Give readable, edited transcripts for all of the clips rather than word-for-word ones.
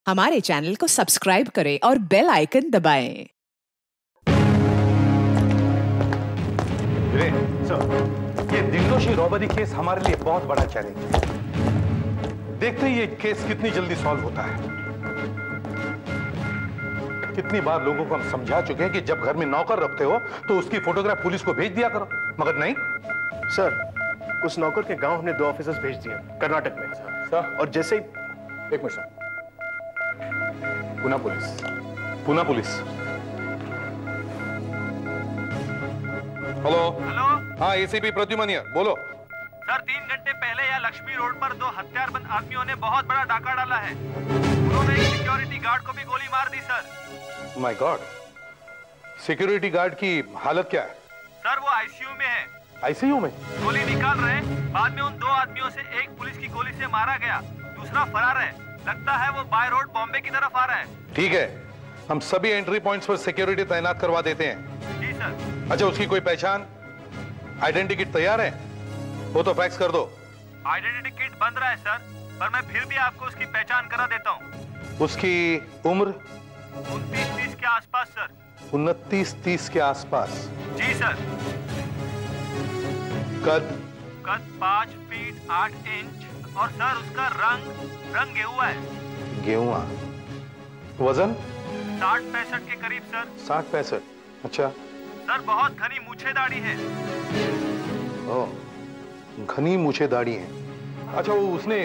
हमारे चैनल को सब्सक्राइब करें और बेल आइकन दबाएं। सर, ये दिलदोशी रॉबरी केस हमारे लिए बहुत बड़ा चैलेंज है। देखते ही ये केस कितनी जल्दी सॉल्व होता है। कितनी बार लोगों को हम समझा चुके हैं कि जब घर में नौकर रखते हो तो उसकी फोटोग्राफ पुलिस को भेज दिया करो, मगर नहीं। सर, उस नौकर के गांव हमने 2 ऑफिसर्स भेज दिए कर्नाटक में। सर, और जैसे ही एक minute sir, Pune police. Hello. हाँ, एसीपी प्रद्युमन हियर, बोलो। सर, 3 घंटे पहले यहाँ लक्ष्मी रोड पर 2 हथियारबंद आदमियों ने बहुत बड़ा डाका डाला है। उन्होंने एक सिक्योरिटी गार्ड को भी गोली मार दी sir. My god, security guard की हालत क्या है? सर, वो आईसीयू में है। आईसीयू में? गोली निकाल रहे, बाद में उन 2 आदमियों से एक पुलिस की गोली से मारा गया, दूसरा फरार है। लगता है वो बाय रोड बॉम्बे की तरफ आ रहा है। ठीक है, हम सभी एंट्री पॉइंट्स पर सिक्योरिटी तैनात करवा देते हैं। जी सर। अच्छा, उसकी कोई पहचान, आइडेंटिटी किट तैयार है? वो तो फैक्स कर दो। आइडेंटिटी किट बन रहा है सर, पर मैं फिर भी आपको उसकी पहचान करा देता हूँ। उसकी उम्र? 29-30 के आसपास सर। 29-30 के आसपास? जी सर। कद? 5 फीट 8 इंच और सर उसका रंग गेहुआ है। गेहुआ? वजन? 60-65 के करीब सर। 60-65? अच्छा सर, बहुत घनी मूछे दाढ़ी है। ओह, घनी मूछे दाढ़ी है। अच्छा, वो उसने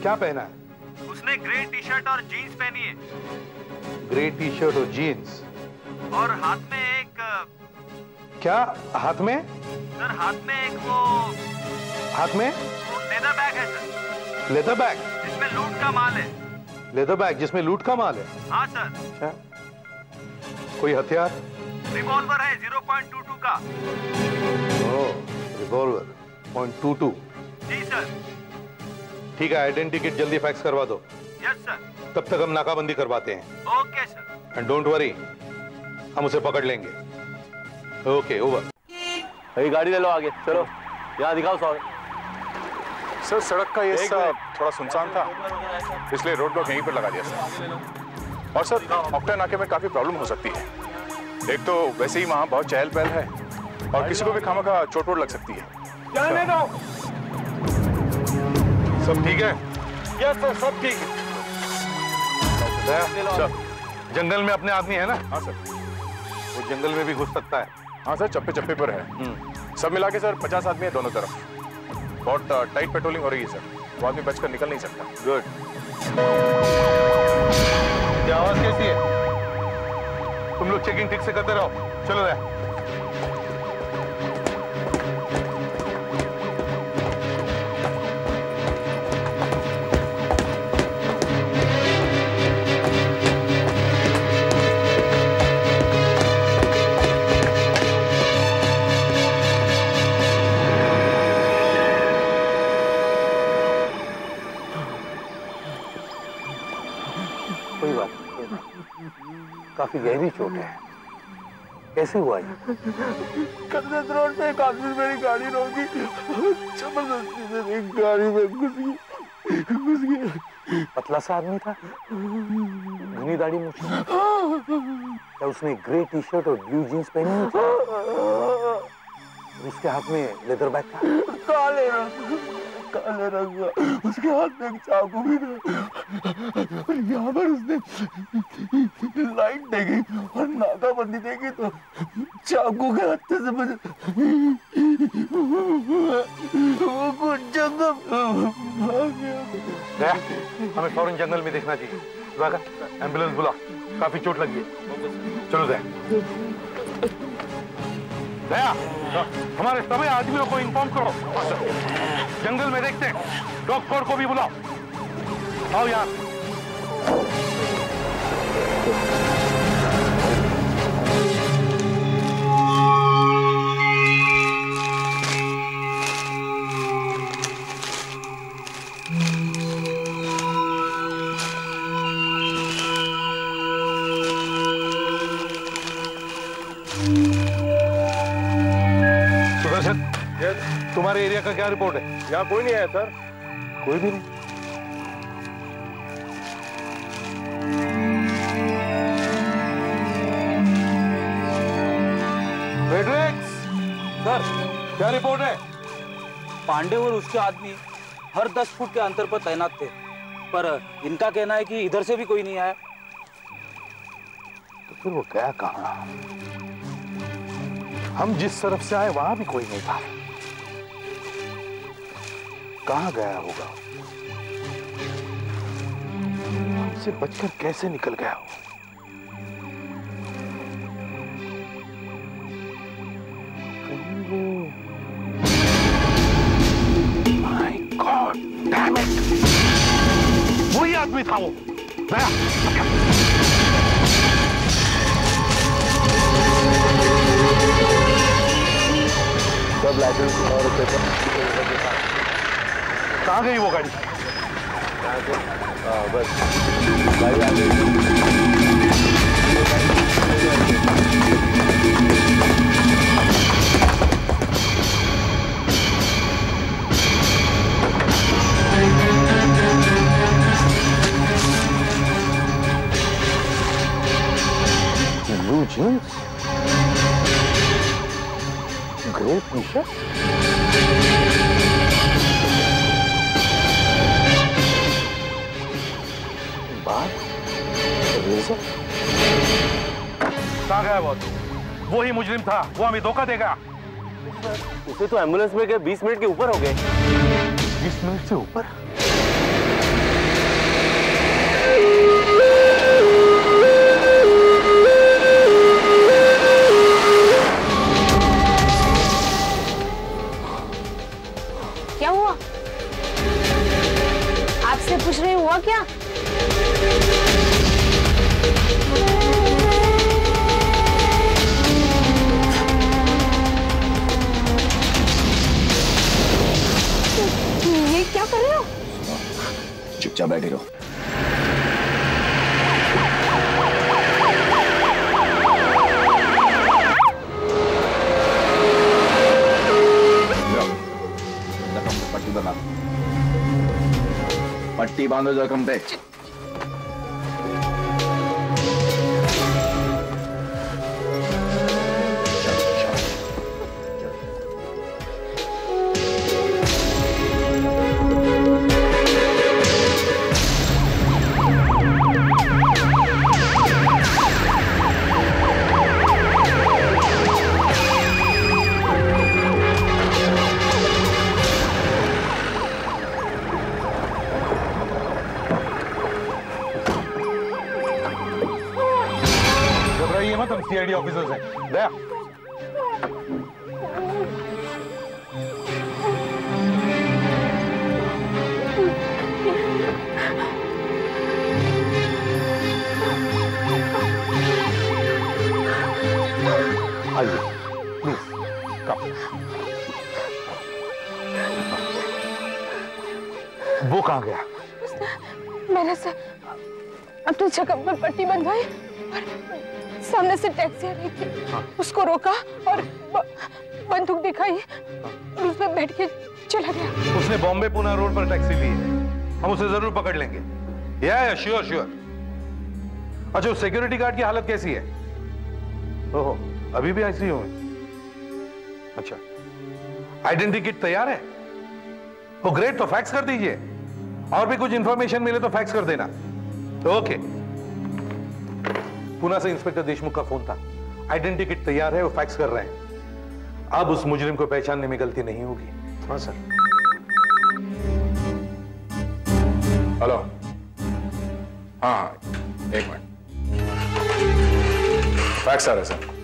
क्या पहना है? उसने ग्रे टी-शर्ट और जीन्स पहनी है। ग्रे टी-शर्ट और जीन्स, और हाथ में एक क्या हाथ में? सर, हाथ में एक वो हाथ में लेदर बैग है सर। लेदर बैग जिसमें लूट का माल है। लेदर बैग जिसमें लूट का माल है? हाँ सर। अच्छा, कोई हथियार? रिवॉल्वर है 0.22 का। ओह, रिवॉल्वर .22। जी सर। ठीक है, आइडेंटिटी किट जल्दी फैक्स करवा दो। Yes sir. तब तक हम नाकाबंदी करवाते हैं। Okay sir. And don't worry, हम उसे पकड़ लेंगे। Okay, over. भाई गाड़ी ले लो, आगे चलो, यहाँ दिखाओ। सर, सड़क का ये थोड़ा सुनसान था, इसलिए रोड ब्लॉक यहीं पर लगा दिया सर। और सर, ऑक्टा नाके में काफी प्रॉब्लम हो सकती है। एक तो वैसे ही वहाँ बहुत चहल पहल है और किसी को भी खामखा चोट वोट लग सकती है। जाने दो। सब ठीक है? यस सर, सब ठीक है। सर, जंगल में अपने आदमी है ना? हाँ सर। वो जंगल में भी घुस सकता है। हाँ सर, चप्पे चप्पे पर है। सब मिला के सर 50 आदमी है दोनों तरफ। बहुत टाइट पेट्रोलिंग हो रही है सर, वो आदमी बचकर निकल नहीं सकता। गुड। क्या आवाज कैसी है? तुम लोग चेकिंग ठीक से करते रहो। चलो रहे। कोई बात नहीं, काफी गहरी चोट है। कैसे हुआ ये? कन्नत रोड पे एक आदमी मेरी गाड़ी रोकी, जबरदस्ती से एक गाड़ी में घुस गया। पतला सा आदमी था, घनी दाढ़ी मूंछ। क्या उसने ग्रे टी-शर्ट और ब्लू जीन्स पहनी हुई थी? उसके हाथ में लेदर बैग था? काले रंग का। उसके हाथ में एक चाकू भी था और यहाँ पर उसने लाइट देखी और नाकाबंदी देखी तो चाकू के हत्थे से वो कुछ जंगल भाग गया। हमें फौरन जंगल में देखना चाहिए। एम्बुलेंस बुला, काफी चोट लगी है। चलो दया, हमारे सभी आदमियों को इन्फॉर्म करो। जंगल में देखते हैं। डॉग स्क्वाड को भी बुलाओ। आओ यार। तुम्हारे एरिया का क्या रिपोर्ट है? यहाँ कोई नहीं आया सर। कोई भी नहीं? क्या रिपोर्ट है? पांडे और उसके आदमी हर 10 फुट के अंतर पर तैनात थे, पर इनका कहना है कि इधर से भी कोई नहीं आया। तो फिर वो गया कहाँ? हम जिस तरफ से आए वहां भी कोई नहीं था। कहाँ गया होगा? हमसे बचकर कैसे निकल गया हो? My God, damn it! वही आदमी था वो। गया। सब लाइसेंस और पेपर कहाँ गई वो गाड़ी? बस गाड़ी आ गई। Blue jeans? Gray t-shirt? कहाँ गया वो? वही मुजरिम था, वो हमें धोखा देगा। उसे तो एम्बुलेंस में गए 20 मिनट के ऊपर हो गए। 20 मिनट से ऊपर? क्या हुआ? आपसे पूछ रही, हुआ क्या? ये क्या कर रहे हो? चुपचाप बैठे रहो। पट्टी बना, पट्टी बांधो जख्म पे। मत, हम सीआईडी ऑफिसर्स हैं। दया, आइए प्लीज कम। वो कहाँ गया? मैंने से अपनी जगह पर पट्टी बंधवाई और सामने से टैक्सी आ रही थी। उसको रोका और बंदूक दिखाई और उसमें बैठ के चला गया। उसने बॉम्बे पुणे रोड पर टैक्सी ली है, हम उसे जरूर पकड़ लेंगे। या श्योर श्योर। अच्छा, उस सिक्योरिटी गार्ड की हालत कैसी है? ओहो, अभी भी आईसीयू में? अच्छा, आइडेंटिटी किट तैयार है? ओ ग्रेट, तो फैक्स कर दीजिए। और भी कुछ इंफॉर्मेशन मिले तो फैक्स कर देना। ओके। पुणे से इंस्पेक्टर देशमुख का फोन था, आइडेंटिटी किट तैयार है, वो फैक्स कर रहे हैं। अब उस मुजरिम को पहचानने में गलती नहीं होगी। हाँ सर। हेलो, हाँ एक मिनट, फैक्स आ रहा है सर।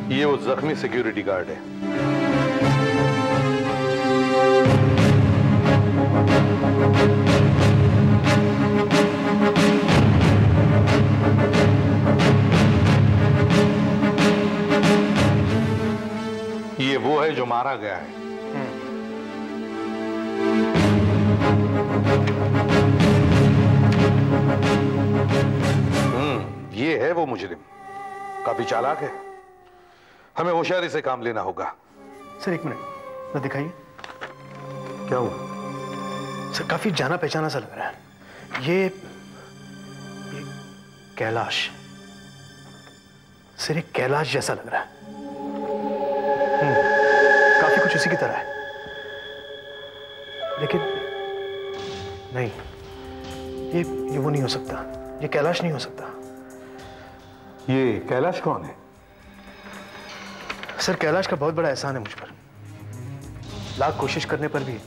ये वो जख्मी सिक्योरिटी गार्ड है। ये वो है जो मारा गया है। ये है वो मुजरिम, काफी चालाक है। हमें होशियारी से काम लेना होगा। सर एक मिनट, तो दिखाइए। क्या हुआ? सर काफी जाना पहचाना सा लग रहा है। ये कैलाश, सर ये कैलाश जैसा लग रहा है। काफी कुछ उसी की तरह है, लेकिन नहीं, ये वो नहीं हो सकता। ये कैलाश नहीं हो सकता। ये कैलाश कौन है? सर कैलाश का बहुत बड़ा एहसान है मुझ पर। लाख कोशिश करने पर भी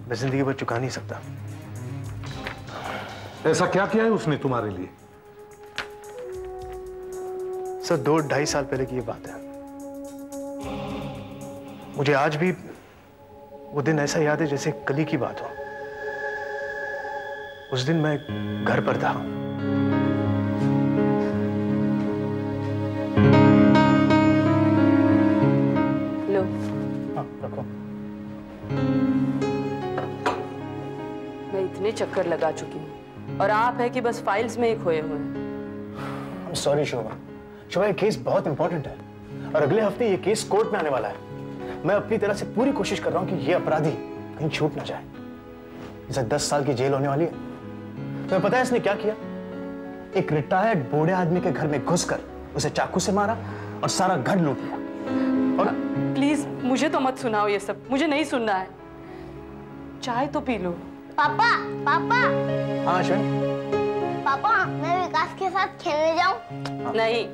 मैं जिंदगी भर चुका नहीं सकता। ऐसा क्या किया है उसने तुम्हारे लिए? सर 2-2.5 साल पहले की ये बात है। मुझे आज भी वो दिन ऐसा याद है जैसे कल ही की बात हो। उस दिन मैं घर पर था। लो। हाँ, रखो। मैं इतने चक्कर लगा चुकी हूँ और आप है कि बस फाइल्स में ही खोए हुए हैं। I'm sorry शोभा। शोभा ये केस बहुत इंपॉर्टेंट है और अगले हफ्ते ये केस कोर्ट में आने वाला है। मैं अपनी तरह से पूरी कोशिश कर रहा हूँ कि ये अपराधी कहीं छूट ना जाए। इसे 10 साल की जेल होने वाली है। तुम्हें पता है इसने क्या किया? एक रिटायर्ड बूढ़े आदमी के घर में घुसकर उसे चाकू से मारा और सारा घर लूट लिया। और प्लीज मुझे तो मत सुनाओ ये सब, मुझे नहीं सुनना है। चाय तो पी लो। पापा पापा। हाँ अश्विन। पापा मैं विकास के साथ खेलने जाऊं? नहीं,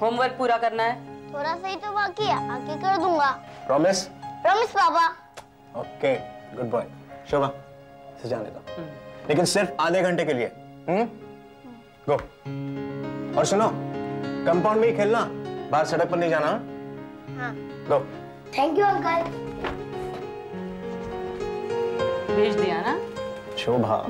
होमवर्क पूरा करना है। थोड़ा सा ही तो बाकी है, आके कर दूंगा। प्रॉमिस? प्रॉमिस पापा। Okay, good boy. शोभा इसे जाने दो, लेकिन सिर्फ आधे घंटे के लिए। गो। और सुनो, कंपाउंड में ही खेलना, बाहर सड़क पर नहीं जाना। हाँ। गो। Thank you uncle. भेज दिया ना? शोभा।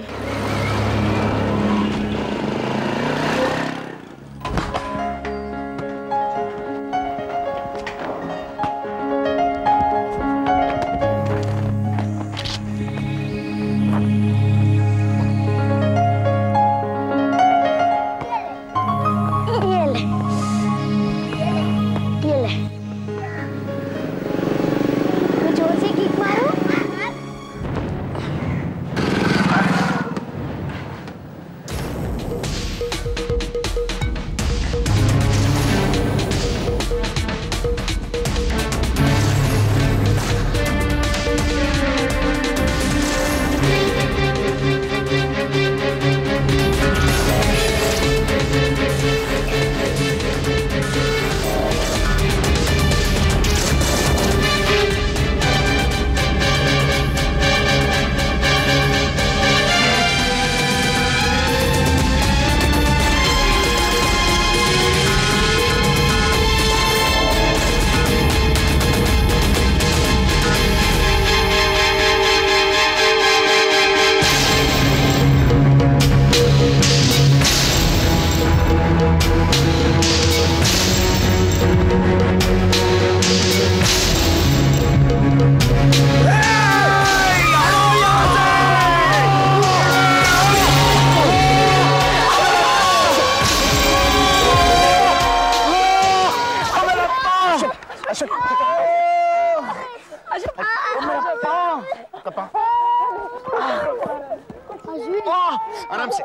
आराम से,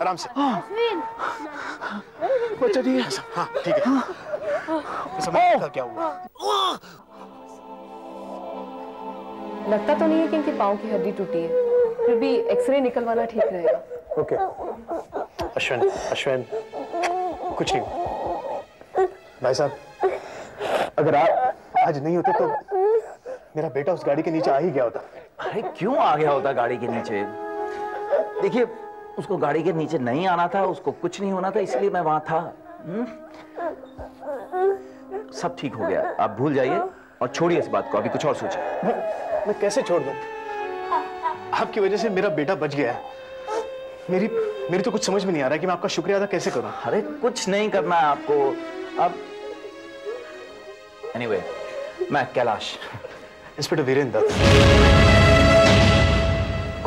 आराम से। बच्चा ठीक है? हाँ ठीक है। समझ क्या हुआ? लगता तो नहीं है कि इनके पाँव की हड्डी टूटी है, फिर भी एक्सरे निकलवाना ठीक रहेगा। ओके। अश्विन, अश्विन, कुछ नहीं। भाई साहब, अगर आप आज नहीं होते तो मेरा बेटा उस गाड़ी के नीचे आ ही गया होता। अरे क्यों आ गया होता गाड़ी के नीचे? देखिए, उसको गाड़ी के नीचे नहीं आना था, उसको कुछ नहीं होना था, इसलिए मैं वहां था। सब ठीक हो गया, आप भूल जाइए और छोड़िए इस बात को, अभी कुछ और सोचिए। मैं कैसे छोड़ दूं? आपकी वजह से मेरा बेटा बच गया है। मेरी तो कुछ समझ में नहीं आ रहा है कि मैं आपका शुक्रिया अदा कैसे करूं। अरे कुछ नहीं करना है आपको अब। एनीवे, मैं कैलाश। इंस्पेक्टर वीरेंद्र।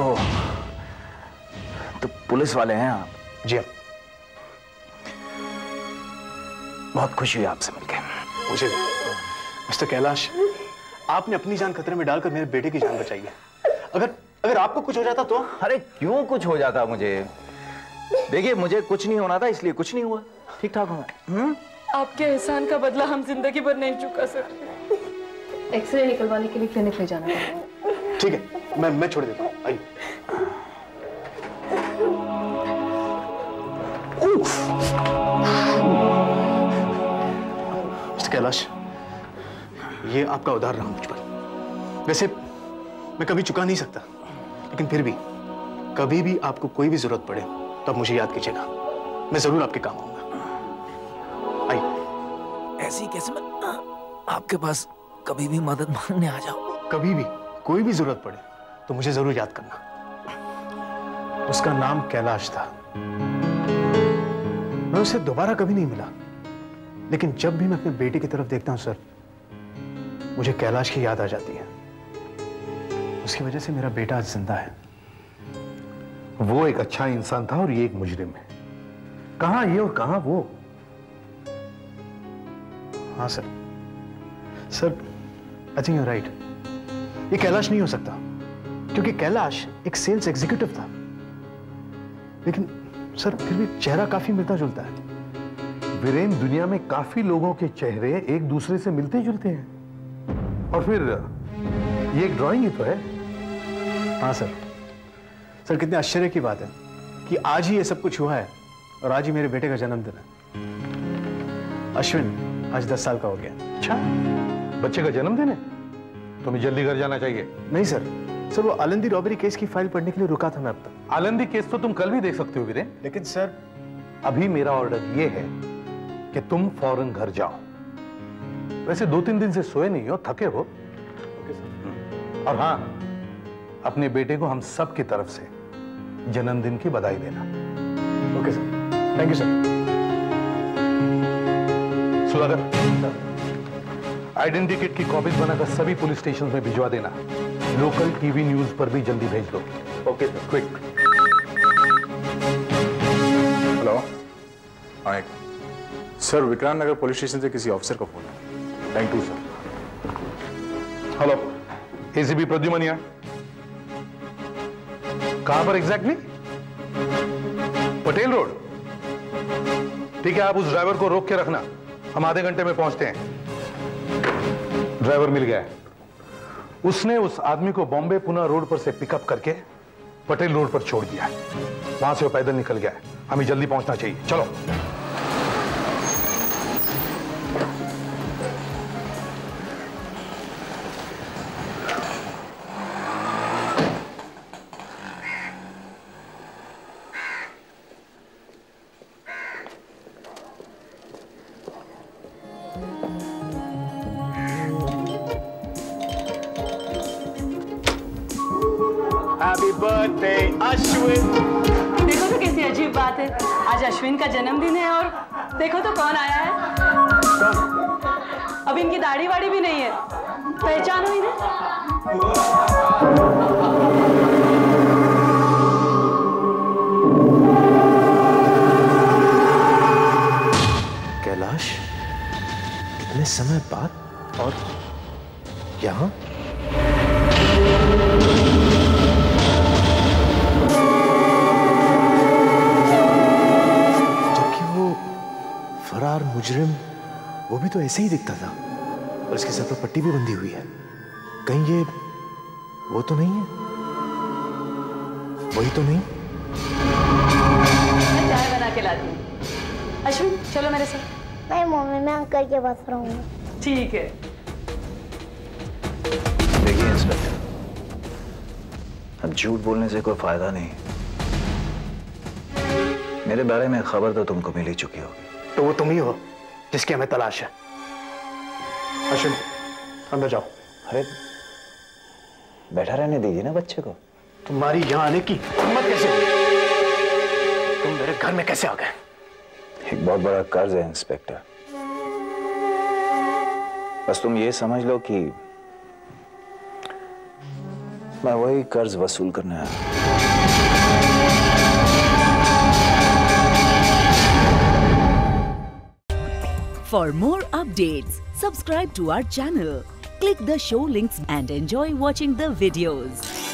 ओह, तो पुलिस वाले हैं आप? जी हाँ। बहुत खुशी हुई आपसे मिलकर। मुझे भी। मिस्टर कैलाश, आपने अपनी जान खतरे में डालकर मेरे बेटे की जान बचाई है। अगर आपको कुछ हो जाता तो? अरे क्यों कुछ हो जाता मुझे? देखिए मुझे कुछ नहीं होना था, इसलिए कुछ नहीं हुआ। ठीक ठाक हूँ मैं। आपके एहसान का बदला हम जिंदगी भर नहीं चुका सकते। एक्सरे निकलवाने के लिए क्लिनिक ले जाना है। ठीक है, मैं छोड़ देता हूँ। आइए। मिस्टर कैलाश, ये आपका उधार रहा मुझ पर। वैसे मैं कभी चुका नहीं सकता, लेकिन फिर भी कभी भी आपको कोई भी जरूरत पड़े तो आप मुझे याद कीजिएगा। मैं जरूर आपके काम आऊंगा। आइए। ऐसी कैसे मैं आपके पास कभी भी मदद मांगने आ जाऊं? कभी भी कोई भी जरूरत पड़े तो मुझे जरूर याद करना। उसका नाम कैलाश था। मैं उसे दोबारा कभी नहीं मिला, लेकिन जब भी मैं अपने बेटे की तरफ देखता हूं सर, मुझे कैलाश की याद आ जाती है। उसकी वजह से मेरा बेटा आज जिंदा है। वो एक अच्छा इंसान था और ये एक मुजरिम है। कहां ये और कहां वो? हाँ sir, I think you are right. ये कैलाश नहीं हो सकता, क्योंकि कैलाश एक सेल्स एग्जीक्यूटिव था। लेकिन सर फिर भी चेहरा काफी मिलता जुलता है। वीरेन, दुनिया में काफी लोगों के चेहरे एक दूसरे से मिलते जुलते हैं। और फिर ये एक ड्राइंग ही तो है। हाँ सर, कितने आश्चर्य की बात है कि आज ही ये सब कुछ हुआ है और आज ही मेरे बेटे का जन्मदिन है। अश्विन आज 10 साल का हो गया। अच्छा, बच्चे का जन्मदिन है? तुम्हें जल्दी घर जाना चाहिए। नहीं सर, वो आलंदी रॉबरी केस की फाइल पढ़ने के लिए रुका था मैं अब तक। आलंदी केस तो तुम कल भी देख सकते हो वीरेन। लेकिन सर अभी मेरा ऑर्डर ये है कि तुम फौरन घर जाओ। वैसे 2-3 दिन से सोए नहीं हो, थके हो। और हाँ, अपने बेटे को हम सब की तरफ से जन्मदिन की बधाई देना। Okay sir, thank you sir. Sudhakar, identity kit की कॉपीज बनाकर सभी पुलिस स्टेशन में भिजवा देना। लोकल टीवी न्यूज पर भी जल्दी भेज दो। Okay sir. क्विक। हेलो। हाँ, sir Vikrant Nagar police station से किसी ऑफिसर का फोन है। Thank you sir. Hello, ACP प्रद्युमनिया। कहां पर एग्जैक्टली? पटेल रोड। ठीक है, आप उस ड्राइवर को रोक के रखना, हम आधे घंटे में पहुंचते हैं। ड्राइवर मिल गया है। उसने उस आदमी को बॉम्बे पुणे रोड पर से पिकअप करके पटेल रोड पर छोड़ दिया। वहां से वो पैदल निकल गया है। हमें जल्दी पहुंचना चाहिए, चलो। Happy birthday Ashwin. देखो तो कैसी अजीब बात है, आज अश्विन का जन्मदिन है और देखो तो कौन आया है। अब इनकी दाढ़ी वाड़ी भी नहीं है, पहचानो इन्हें? कैलाश, इतने समय बाद और यहाँ? फरार मुजरिम वो भी तो ऐसे ही दिखता था और इसके सर पर पट्टी भी बंधी हुई है। कहीं ये वो तो नहीं है? वही तो नहीं? मैं चाय बना के लाती हूँ। अश्विन चलो मेरे साथ। नहीं मम्मी, मैं अंकल के पास रहूंगी। ठीक है। देखिए इंस्पेक्टर, अब झूठ बोलने से कोई फायदा नहीं। मेरे बारे में खबर तो तुमको मिल ही चुकी होगी। तो वो तुम ही हो जिसकी हमें तलाश है। अश्विन अंदर जाओ। अरे बैठा रहने दीजिए ना बच्चे को। तुम्हारी यहां आने की हिम्मत कैसे हुई? तुम मेरे घर में कैसे आ गए? एक बहुत बड़ा कर्ज है इंस्पेक्टर, बस तुम ये समझ लो कि मैं वही कर्ज वसूल करने आया। For more updates, subscribe to our channel, click the show links and enjoy watching the videos.